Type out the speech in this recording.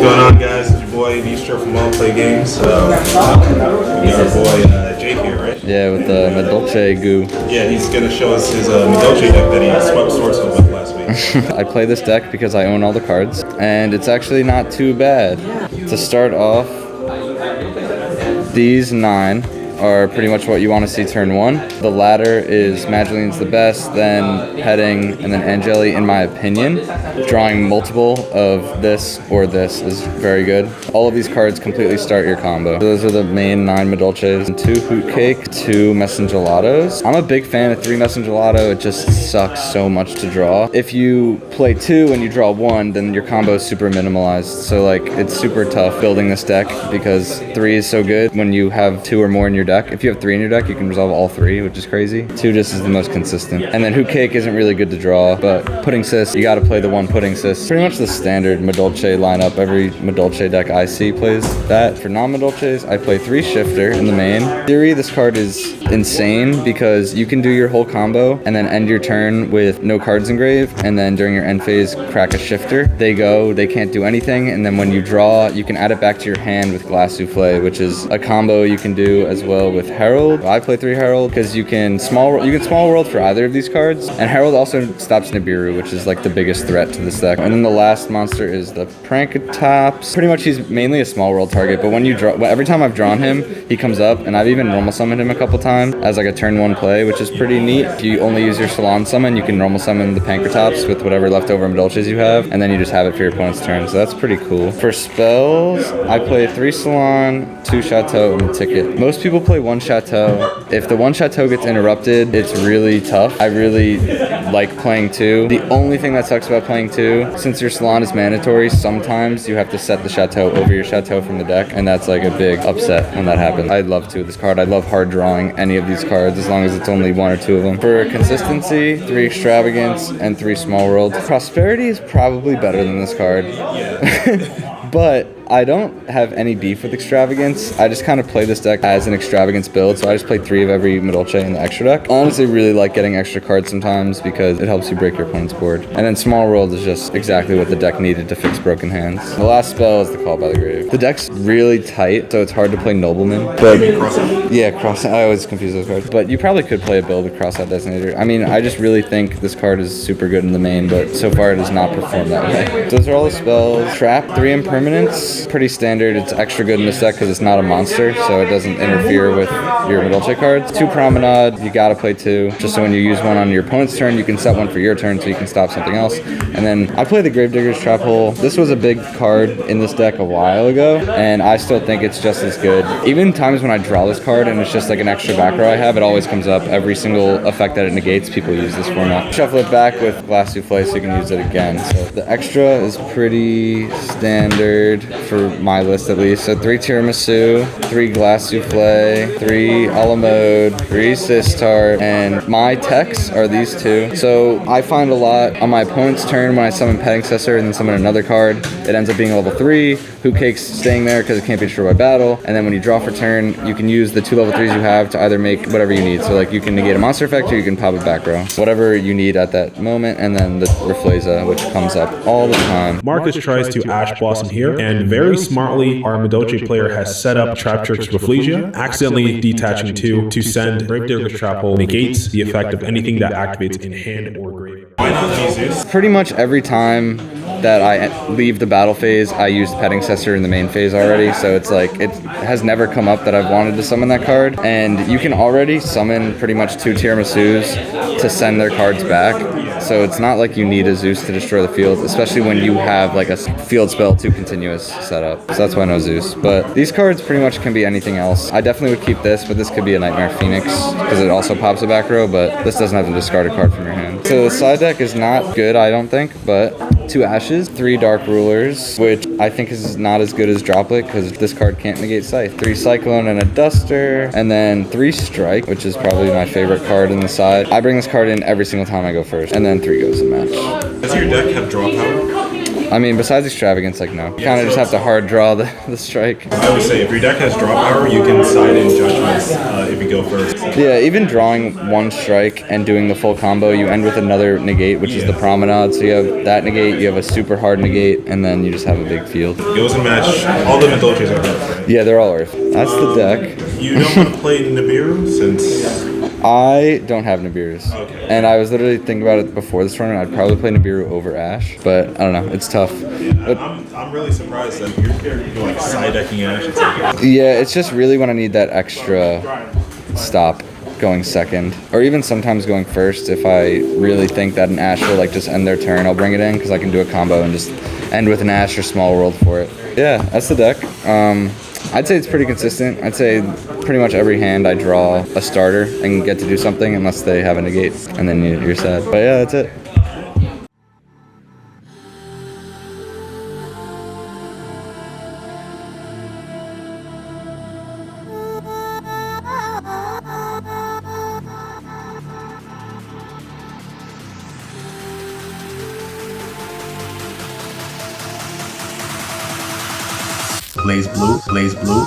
going on, guys? It's your boy Nistro from All Play Games. We got our boy Jake here, right? Yeah, with the Madolche goo. Yeah, he's gonna show us his Madolche deck that he swept Swordsoul with last week. I play this deck because I own all the cards, and it's actually not too bad. To start off, these 9 are pretty much what you want to see turn 1. The latter is Madoline's the best, then Petting, and then Angeli, in my opinion. Drawing multiple of this or this is very good. All of these cards completely start your combo. So those are the main 9 Madolches. 2 Hoot Cake, 2 Messengelados. I'm a big fan of 3 Messengelato. It just sucks so much to draw. If you play 2 and you draw 1, then your combo is super minimalized. So like, it's super tough building this deck because 3 is so good when you have 2 or more in your deck. If you have 3 in your deck, you can resolve all 3, which is crazy. 2 just is the most consistent. And then Hoot Cake isn't really good to draw, but Pudding Sis, you gotta play the 1 Pudding Sis. Pretty much the standard Madolche lineup. Every Madolche deck I see plays that. For non-Madolches, I play 3 Shifter in the main. In theory, this card is insane because you can do your whole combo and then end your turn with no cards engraved, and then during your end phase, crack a Shifter. They go, they can't do anything, and then when you draw, you can add it back to your hand with Glass Souffle, which is a combo you can do as well with Herald. I play 3 Herald because you can small world for either of these cards, and Herald also stops Nibiru, which is like the biggest threat to this deck. And then the last monster is the Prankatops. Pretty much he's mainly a small world target, but when you draw, every time I've drawn him, he comes up, and I've even normal summoned him a couple times as like a turn 1 play, which is pretty neat. If you only use your Salon summon, you can normal summon the Prankatops with whatever leftover Madolches you have, and then you just have it for your opponent's turn, so that's pretty cool. For spells, I play 3 Salon, 2 Chateau, and a Ticket. Most people play 1 Chateau. If the 1 Chateau gets interrupted, it's really tough. I really like playing 2. The only thing that sucks about playing 2, since your Salon is mandatory, sometimes you have to set the Chateau over your Chateau from the deck, and that's like a big upset when that happens. I love 2 of this card. I love hard drawing any of these cards as long as it's only 1 or 2 of them. For consistency, 3 Extravagance and 3 Small World. Prosperity is probably better than this card. But I don't have any beef with Extravagance. I just kind of play this deck as an Extravagance build, so I just play 3 of every Madolche in the extra deck. I honestly really like getting extra cards sometimes because it helps you break your opponent's board. And then Small World is just exactly what the deck needed to fix broken hands. The last spell is the Call by the Grave. The deck's really tight, so it's hard to play Nobleman. But yeah, I always confuse those cards. But you probably could play a build with Crossout Designator. I mean, I just really think this card is super good in the main, but so far it has not performed that way. Those are all the spells. Trap, 3 Impermanence. Pretty standard. It's extra good in this deck because it's not a monster, so it doesn't interfere with your Madolche cards. 2 Promenade, you gotta play 2, just so when you use 1 on your opponent's turn, you can set 1 for your turn so you can stop something else. And then I play the Gravedigger's Trap Hole. This was a big card in this deck a while ago, and I still think it's just as good. Even times when I draw this card and it's just like an extra back row I have, it always comes up. Every single effect that it negates, people use this format. Shuffle it back with Glass Souffle so you can use it again. So the extra is pretty standard for my list at least. So 3 Tiramisu, 3 Glass Souffle, 3 a la mode, 3 Sistar, and my techs are these 2. So I find a lot on my opponent's turn when I summon Petting Successor and then summon another card, it ends up being a level 3. Hoot Cake's staying there because it can't be destroyed by battle, and then when you draw for turn, you can use the 2 level 3s you have to either make whatever you need. So like you can negate a monster effect or you can pop a back row. Whatever you need at that moment, and then the Rafflesia, which comes up all the time. Marcus tries to Ash Blossom here, and very smartly, our Madolche player has set up Trap Tricks Rafflesia, accidentally detaching 2 to send Gravedigger's Trap Hole negates the effect of anything that activates in hand or grave. Why not Jesus? Pretty much every time that I leave the battle phase, I use Petting Successor in the main phase already, so it's like, it has never come up that I've wanted to summon that card, and you can already summon pretty much 2 Tiramisus to send their cards back, so it's not like you need a Zeus to destroy the field, especially when you have like a field spell 2 continuous setup, so that's why no Zeus. But these cards pretty much can be anything else. I definitely would keep this, but this could be a Nightmare Phoenix, because it also pops a back row, but this doesn't have to discard a card from your hand. So the side deck is not good, I don't think, but 2 Ashes, 3 Dark Rulers, which I think is not as good as Droplet because this card can't negate Scythe. 3 Cyclone and a Duster, and then 3 Strike, which is probably my favorite card in the side. I bring this card in every single time I go first, and then 3 Goes in match. Does your deck have draw power? I mean, besides extravagance, like no. You kind of just have to hard draw the strike. I would say if your deck has draw power, you can side in judgments if you go first. Yeah, even drawing one strike and doing the full combo, you end with another negate, which is the promenade. So you have that negate, you have a super hard negate, and then you just have a big field. Goes and match. All the Madolches are earth, right? Yeah, they're all earth. That's the deck. You don't want to play Nibiru since... I don't have Nibiru's. Okay. And I was literally thinking about it before this tournament. I'd probably play Nibiru over Ash, but I don't know. It's tough. But, I'm really surprised that you're like side decking Ash. It's like, yeah, it's just really when I need that extra stop going second, or even sometimes going first. If I really think that an Ash will like just end their turn, I'll bring it in because I can do a combo and just end with an Ash or Small World for it. Yeah, that's the deck. I'd say it's pretty consistent. I'd say pretty much every hand I draw a starter and get to do something unless they have a negate, and then you're sad. But yeah, that's it. Blaze blue, blaze blue.